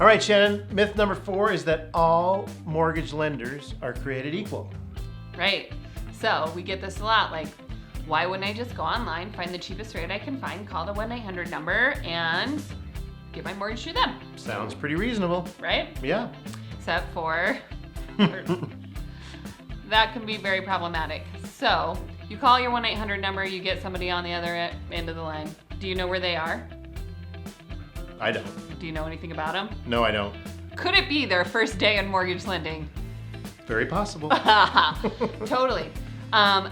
All right, Shannon, myth number 4 is that all mortgage lenders are created equal. Right. So we get this a lot, like, why wouldn't I just go online, find the cheapest rate I can find, call the 1-800 number, and give my mortgage to them? Sounds pretty reasonable. Right? Yeah. Except for that can be very problematic. So you call your 1-800 number, you get somebody on the other end of the line. Do you know where they are? I don't. Do you know anything about them? No, I don't. Could it be their first day in mortgage lending? Very possible. Totally.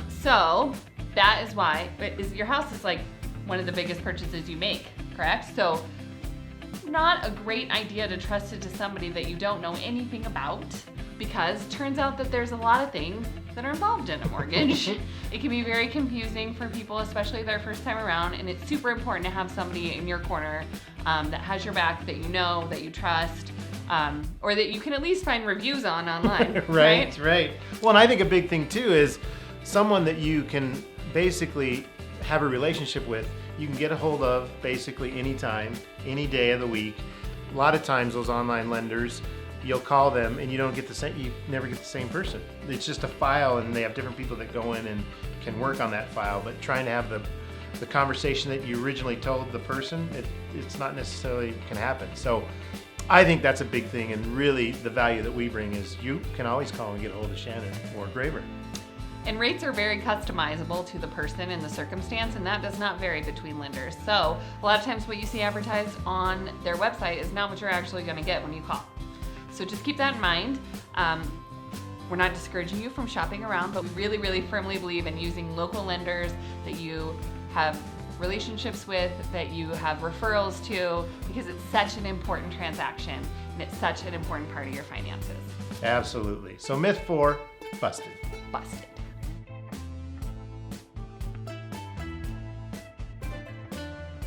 So that is why your house is like one of the biggest purchases you make, correct? So not a great idea to trust it to somebody that you don't know anything about, because it turns out that there's a lot of things that are involved in a mortgage. It can be very confusing for people, especially their first time around, and it's super important to have somebody in your corner that has your back, that you know, that you trust, or that you can at least find reviews on online. Right. Well, and I think a big thing too is someone that you can basically have a relationship with, you can get a hold of basically anytime, any day of the week. A lot of times those online lenders, you'll call them and you never get the same person. It's just a file and they have different people that go in and can work on that file, but trying to have the conversation that you originally told the person, it's not necessarily can happen. So I think that's a big thing, and really the value that we bring is you can always call and get a hold of Shannon or Graver. And rates are very customizable to the person and the circumstance, and that does not vary between lenders. So a lot of times what you see advertised on their website is not what you're actually going to get when you call. So just keep that in mind. We're not discouraging you from shopping around, but we really, really firmly believe in using local lenders that you have relationships with, that you have referrals to, because it's such an important transaction and it's such an important part of your finances. Absolutely. So myth 4, busted. Busted.